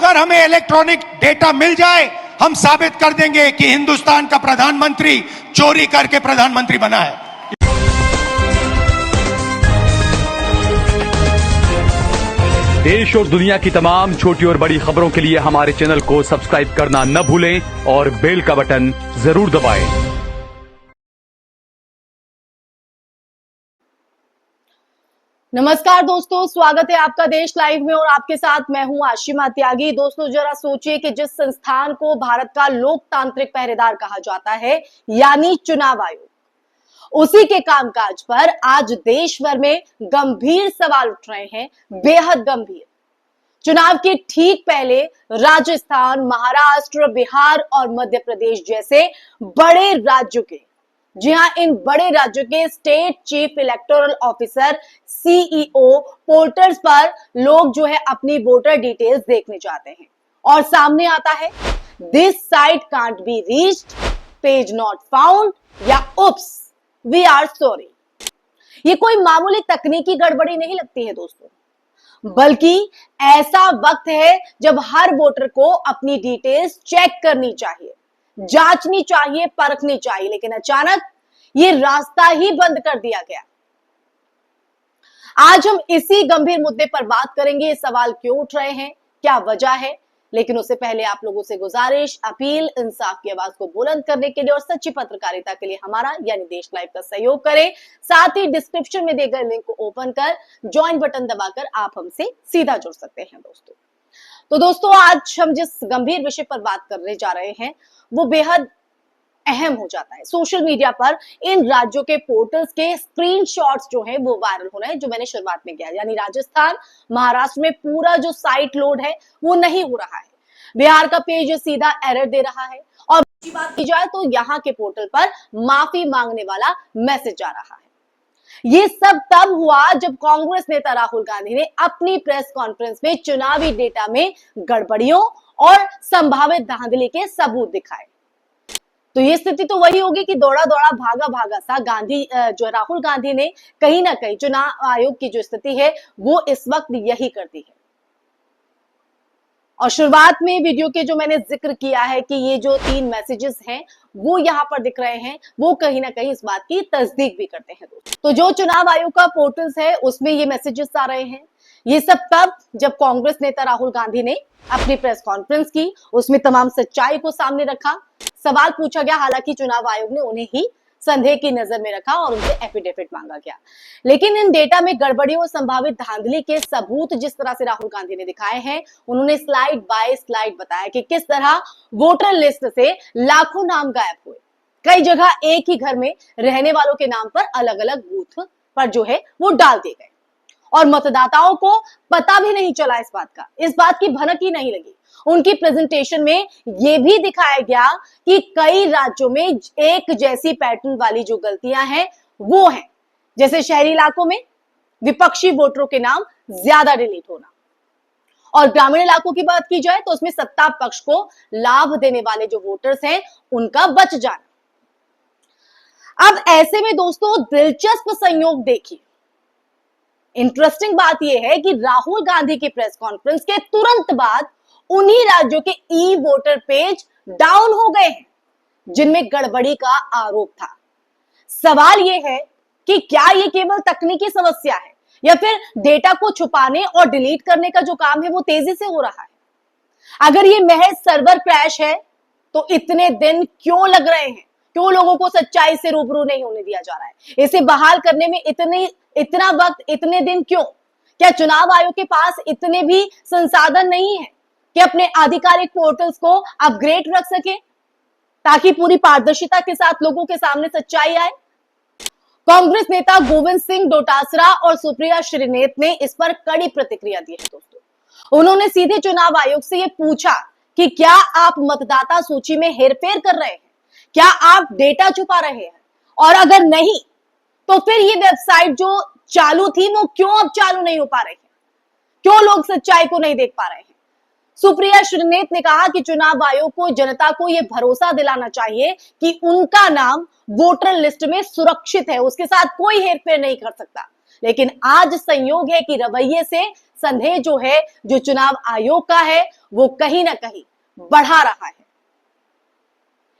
अगर हमें electronic data मिल जाए, हम साबित कर देंगे कि हिंदुस्तान का प्रधानमंत्री चोरी करके प्रधानमंत्री बना है। देश और दुनिया की तमाम छोटी और बड़ी खबरों के लिए हमारे चैनल को सब्सक्राइब करना न भूलें और बेल का बटन जरूर दबाएं। नमस्कार दोस्तों, स्वागत है आपका देश लाइव में और आपके साथ मैं हूं आशिमा त्यागी। दोस्तों, जरा सोचिए कि जिस संस्थान को भारत का लोकतांत्रिक पहरेदार कहा जाता है, यानी चुनाव आयोग, उसी के कामकाज पर आज देश भर में गंभीर सवाल उठ रहे हैं, बेहद गंभीर। चुनाव के ठीक पहले राजस्थान, महाराष्ट्र, बिहार और मध्य प्रदेश जैसे बड़े राज्यों के, जी हां, इन बड़े राज्यों के state chief electoral officer CEO portals पर लोग जो है अपनी वोटर डिटेल्स देखने चाहते हैं और सामने आता है this site can't be reached, page not found या उप्स वी आर सॉरी। ये कोई मामूली तकनीकी गड़बड़ी नहीं लगती है दोस्तों, बल्कि ऐसा वक्त है जब हर वोटर को अपनी डिटेल्स चेक करनी चाहिए, जांचनी चाहिए, परखनी चाहिए, लेकिन अचानक ये रास्ता ही बंद कर दिया गया। आज हम इसी गंभीर मुद्दे पर बात करेंगे। ये सवाल क्यों उठ रहे हैं, क्या वजह है, लेकिन उससे पहले आप लोगों से गुजारिश, अपील, इंसाफ की आवाज को बुलंद करने के लिए और सच्ची पत्रकारिता के लिए हमारा यानी देश लाइव का सहयोग करें। साथ ही डिस्क्रिप्शन में दिए गए लिंक को ओपन कर ज्वाइन बटन दबाकर आप हमसे सीधा जुड़ सकते हैं दोस्तों। तो दोस्तों, आज हम जिस गंभीर विषय पर बात करने जा रहे हैं वो बेहद अहम हो जाता है। सोशल मीडिया पर इन राज्यों के पोर्टल्स के स्क्रीनशॉट्स जो हैं वो वायरल हो रहे हैं, जो मैंने शुरुआत में किया, यानी राजस्थान, महाराष्ट्र में पूरा जो साइट लोड है वो नहीं हो रहा है। बिहार का पेज सीधा एरर दे रहा है और बात की जाए तो यहाँ के पोर्टल पर माफी मांगने वाला मैसेज आ रहा है। ये सब तब हुआ जब कांग्रेस नेता राहुल गांधी ने अपनी प्रेस कॉन्फ्रेंस में चुनावी डेटा में गड़बड़ियों और संभावित धांधली के सबूत दिखाए। तो ये स्थिति तो वही होगी कि दौड़ा दौड़ा भागा भागा सा जो राहुल गांधी ने कहीं ना कहीं चुनाव आयोग की जो स्थिति है वो इस वक्त यही करती है। और शुरुआत में वीडियो के जो मैंने जिक्र किया है कि ये जो 3 मैसेजेस हैं वो यहाँ पर दिख रहे हैं, वो कहीं ना कहीं इस बात की तस्दीक भी करते हैं दोस्तों। तो जो चुनाव आयोग का पोर्टल्स है उसमें ये मैसेजेस आ रहे हैं। ये सब तब जब कांग्रेस नेता राहुल गांधी ने अपनी प्रेस कॉन्फ्रेंस की, उसमें तमाम सच्चाई को सामने रखा, सवाल पूछा गया, हालांकि चुनाव आयोग ने उन्हें ही संदेह की नजर में रखा और उनसे एफिडेविट मांगा गया। लेकिन इन डेटा में गड़बड़ियों और संभावित धांधली के सबूत जिस तरह से राहुल गांधी ने दिखाए हैं, उन्होंने स्लाइड बाय स्लाइड बताया कि किस तरह वोटर लिस्ट से लाखों नाम गायब हुए। कई जगह एक ही घर में रहने वालों के नाम पर अलग अलग बूथ पर जो है वो डाल दिए गए और मतदाताओं को पता भी नहीं चला इस बात की भनक ही नहीं लगी। उनकी प्रेजेंटेशन में यह भी दिखाया गया कि कई राज्यों में एक जैसी पैटर्न वाली जो गलतियां हैं वो हैं, जैसे शहरी इलाकों में विपक्षी वोटरों के नाम ज्यादा डिलीट होना और ग्रामीण इलाकों की बात की जाए तो उसमें सत्ता पक्ष को लाभ देने वाले जो वोटर्स हैं उनका बच जाना। अब ऐसे में दोस्तों दिलचस्प संयोग देखिए, इंटरेस्टिंग बात यह है कि राहुल गांधी की प्रेस कॉन्फ्रेंस के तुरंत बाद उन्हीं राज्यों के ई वोटर पेज डाउन हो गए हैं जिनमें गड़बड़ी का आरोप था। सवाल यह है कि क्या यह केवल तकनीकी समस्या है या फिर डेटा को छुपाने और डिलीट करने का जो काम है वो तेजी से हो रहा है। अगर ये महज सर्वर क्रैश है तो इतने दिन क्यों लग रहे हैं, क्यों लोगों को सच्चाई से रूबरू नहीं होने दिया जा रहा है, इसे बहाल करने में इतना वक्त, इतने दिन क्यों? क्या चुनाव आयोग के पास इतने भी संसाधन नहीं है कि अपने आधिकारिक पोर्टल्स को अपग्रेड रख सके ताकि पूरी पारदर्शिता के साथ लोगों के सामने सच्चाई आए? कांग्रेस नेता गोविंद सिंह डोटासरा और सुप्रिया श्रीनेत ने इस पर कड़ी प्रतिक्रिया दी है दोस्तों। उन्होंने सीधे चुनाव आयोग से यह पूछा कि क्या आप मतदाता सूची में हेरफेर कर रहे हैं, क्या आप डेटा छुपा रहे हैं, और अगर नहीं तो फिर ये वेबसाइट जो चालू थी वो क्यों अब चालू नहीं हो पा रही है, क्यों लोग सच्चाई को नहीं देख पा रहे हैं? सुप्रिया श्रीनेत ने कहा कि चुनाव आयोग को जनता को यह भरोसा दिलाना चाहिए कि उनका नाम वोटर लिस्ट में सुरक्षित है, उसके साथ कोई हेरफेर नहीं कर सकता। लेकिन आज संयोग है कि रवैये से संदेह जो है जो चुनाव आयोग का है वो कहीं ना कहीं बढ़ा रहा है।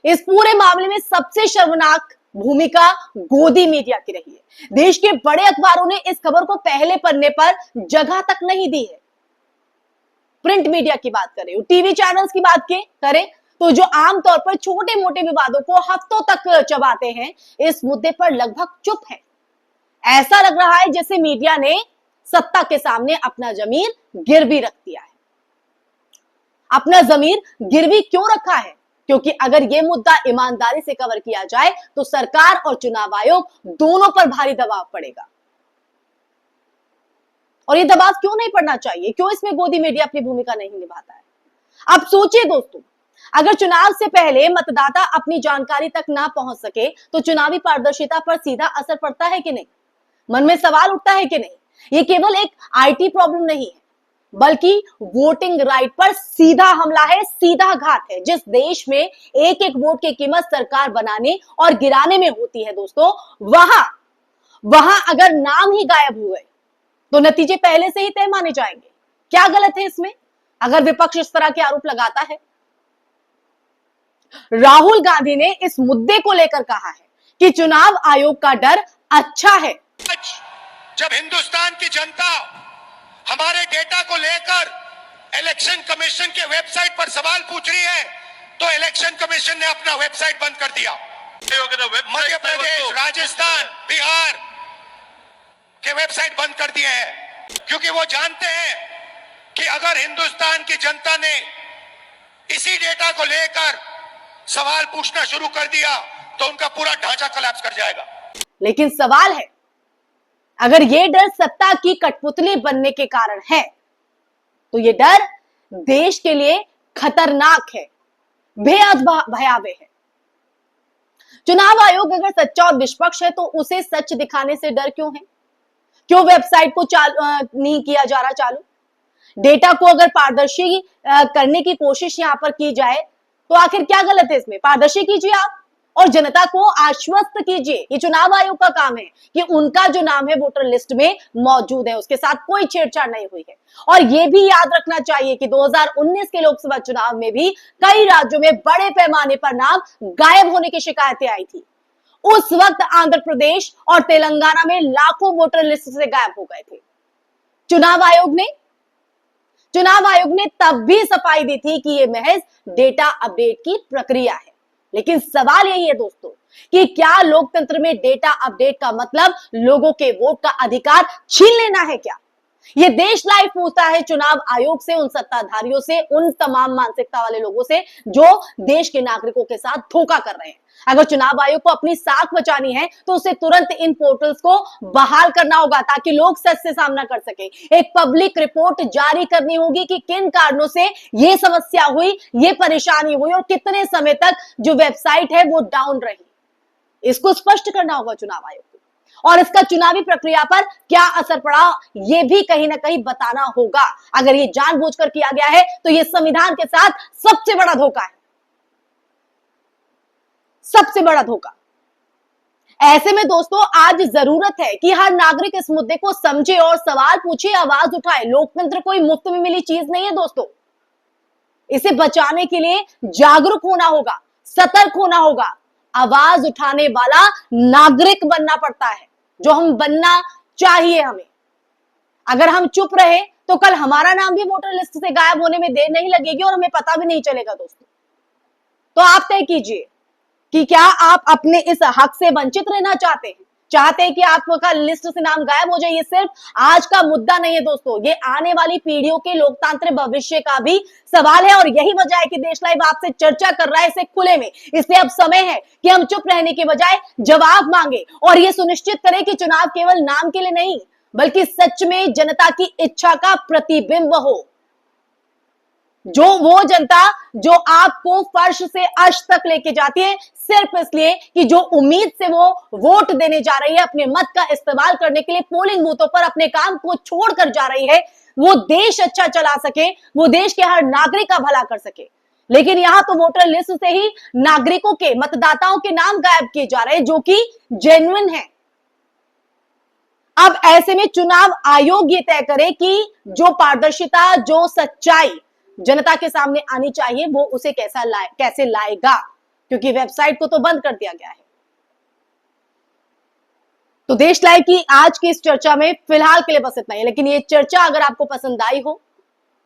इस पूरे मामले में सबसे शर्मनाक भूमिका गोदी मीडिया की रही है। देश के बड़े अखबारों ने इस खबर को पहले पन्ने पर जगह तक नहीं दी है। प्रिंट मीडिया की बात करें, टीवी चैनल्स की बात करें तो जो आमतौर पर छोटे मोटे विवादों को हफ्तों तक चबाते हैं, इस मुद्दे पर लगभग चुप है। ऐसा लग रहा है जैसे मीडिया ने सत्ता के सामने अपना जमीर गिरवी रख दिया है। अपना जमीर गिरवी क्यों रखा है? क्योंकि अगर यह मुद्दा ईमानदारी से कवर किया जाए तो सरकार और चुनाव आयोग दोनों पर भारी दबाव पड़ेगा। और ये दबाव क्यों नहीं पड़ना चाहिए? क्यों इसमें गोदी मीडिया अपनी भूमिका नहीं निभाता है? अब सोचिए दोस्तों, अगर चुनाव से पहले मतदाता अपनी जानकारी तक ना पहुंच सके तो चुनावी पारदर्शिता पर सीधा असर पड़ता है कि नहीं? मन में सवाल उठता है कि नहीं? ये केवल एक आईटी प्रॉब्लम नहीं है, बल्कि वोटिंग राइट पर सीधा हमला है, सीधा घात है। जिस देश में एक एक वोट की कीमत सरकार बनाने और गिराने में होती है दोस्तों, वहां अगर नाम ही गायब हुए तो नतीजे पहले से ही तय माने जाएंगे। क्या गलत है इसमें अगर विपक्ष इस तरह के आरोप लगाता है? राहुल गांधी ने इस मुद्दे को लेकर कहा है कि चुनाव आयोग का डर अच्छा है। जब हिंदुस्तान की जनता हमारे डेटा को लेकर इलेक्शन कमीशन के वेबसाइट पर सवाल पूछ रही है तो इलेक्शन कमीशन ने अपना वेबसाइट बंद कर दिया। मध्य प्रदेश, राजस्थान, बिहार के वेबसाइट बंद कर दिए हैं क्योंकि वो जानते हैं कि अगर हिंदुस्तान की जनता ने इसी डेटा को लेकर सवाल पूछना शुरू कर दिया तो उनका पूरा ढांचा कोलैप्स कर जाएगा। लेकिन सवाल है, अगर ये डर सत्ता की कठपुतली बनने के कारण है तो ये डर देश के लिए खतरनाक है, बेहद भयावह है। चुनाव आयोग अगर सच्चा और निष्पक्ष है तो उसे सच दिखाने से डर क्यों है? क्यों वेबसाइट को नहीं किया जा रहा चालू? डेटा को अगर पारदर्शी करने की कोशिश यहां पर की जाए तो आखिर क्या गलत है इसमें? पारदर्शी कीजिए आप और जनता को आश्वस्त कीजिए। ये चुनाव आयोग का काम है कि उनका जो नाम है वोटर लिस्ट में मौजूद है, उसके साथ कोई छेड़छाड़ नहीं हुई है। और ये भी याद रखना चाहिए कि 2019 के लोकसभा चुनाव में भी कई राज्यों में बड़े पैमाने पर नाम गायब होने की शिकायतें आई थी। उस वक्त आंध्र प्रदेश और तेलंगाना में लाखों वोटर लिस्ट से गायब हो गए थे। चुनाव आयोग ने तब भी सफाई दी थी कि यह महज डेटा अपडेट की प्रक्रिया है। लेकिन सवाल यही है दोस्तों कि क्या लोकतंत्र में डेटा अपडेट का मतलब लोगों के वोट का अधिकार छीन लेना है क्या? ये देश लाइव पूछता है चुनाव आयोग से, उन सत्ताधारियों से, उन तमाम मानसिकता वाले लोगों से जो देश के नागरिकों के साथ धोखा कर रहे हैं। अगर चुनाव आयोग को अपनी साख बचानी है तो उसे तुरंत इन पोर्टल्स को बहाल करना होगा ताकि लोग सच से सामना कर सके। एक पब्लिक रिपोर्ट जारी करनी होगी कि किन कारणों से ये समस्या हुई, ये परेशानी हुई और कितने समय तक जो वेबसाइट है वो डाउन रही। इसको स्पष्ट करना होगा चुनाव आयोग को और इसका चुनावी प्रक्रिया पर क्या असर पड़ा ये भी कहीं ना कहीं बताना होगा। अगर ये जानबूझकर किया गया है तो ये संविधान के साथ सबसे बड़ा धोखा है, सबसे बड़ा धोखा। ऐसे में दोस्तों आज जरूरत है कि हर नागरिक इस मुद्दे को समझे और सवाल पूछे, आवाज उठाए। लोकतंत्र कोई मुफ्त में मिली चीज नहीं है दोस्तों, इसे बचाने के लिए जागरूक होना होगा, सतर्क होना होगा, आवाज उठाने वाला नागरिक बनना पड़ता है, जो हम बनना चाहिए हमें। अगर हम चुप रहे तो कल हमारा नाम भी वोटर लिस्ट से गायब होने में देर नहीं लगेगी और हमें पता भी नहीं चलेगा दोस्तों। तो आप तय कीजिए कि क्या आप अपने इस हक से वंचित रहना चाहते हैं कि आपका लिस्ट से नाम गायब हो जाए। ये सिर्फ आज का मुद्दा नहीं है दोस्तों, ये आने वाली पीढ़ियों के लोकतांत्रिक भविष्य का भी सवाल है और यही वजह है कि देश लाइव आपसे चर्चा कर रहा है इसे खुले में। इसलिए अब समय है कि हम चुप रहने के बजाय जवाब मांगे और ये सुनिश्चित करें कि चुनाव केवल नाम के लिए नहीं बल्कि सच में जनता की इच्छा का प्रतिबिंब हो। जो वो जनता जो आपको फर्श से अर्श तक लेके जाती है सिर्फ इसलिए कि जो उम्मीद से वो वोट देने जा रही है, अपने मत का इस्तेमाल करने के लिए पोलिंग बूथों पर अपने काम को छोड़कर जा रही है, वो देश अच्छा चला सके, वो देश के हर नागरिक का भला कर सके। लेकिन यहां तो वोटर लिस्ट से ही नागरिकों के, मतदाताओं के नाम गायब किए जा रहे हैं जो कि जेन्युइन है। अब ऐसे में चुनाव आयोग ये तय करे कि जो पारदर्शिता, जो सच्चाई जनता के सामने आनी चाहिए, वो उसे कैसे लाएगा, क्योंकि वेबसाइट को तो बंद कर दिया गया है। तो देश लाइव की आज की इस चर्चा में फिलहाल के लिए बस इतना ही, लेकिन ये चर्चा अगर आपको पसंद आई हो,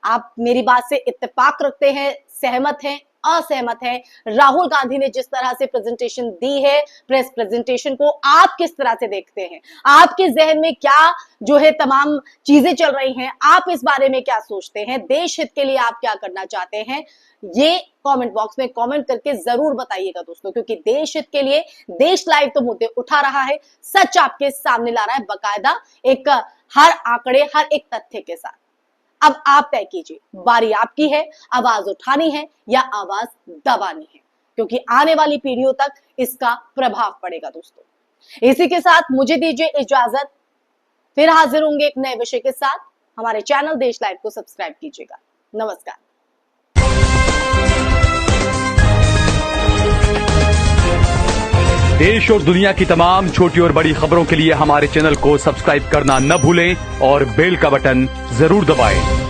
आप मेरी बात से इत्तेफाक रखते हैं, सहमत हैं, असहमत है, राहुल गांधी ने जिस तरह से प्रेजेंटेशन दी है, प्रेस प्रेजेंटेशन को आप किस तरह से देखते हैं, आपके जहन में क्या जो है तमाम चीजें चल रही हैं, आप इस बारे में क्या सोचते हैं, देश हित के लिए आप क्या करना चाहते हैं, ये कमेंट बॉक्स में कमेंट करके जरूर बताइएगा दोस्तों, क्योंकि देश हित के लिए देश लाइव तो मुद्दे उठा रहा है, सच आपके सामने ला रहा है बकायदा, एक हर आंकड़े, हर एक तथ्य के साथ। अब आप तय कीजिए, बारी आपकी है, आवाज उठानी है या आवाज दबानी है, क्योंकि आने वाली पीढ़ियों तक इसका प्रभाव पड़ेगा दोस्तों। इसी के साथ मुझे दीजिए इजाजत, फिर हाजिर होंगे एक नए विषय के साथ। हमारे चैनल देश लाइव को सब्सक्राइब कीजिएगा। नमस्कार। देश और दुनिया की तमाम छोटी और बड़ी खबरों के लिए हमारे चैनल को सब्सक्राइब करना न भूलें और बेल का बटन जरूर दबाएं।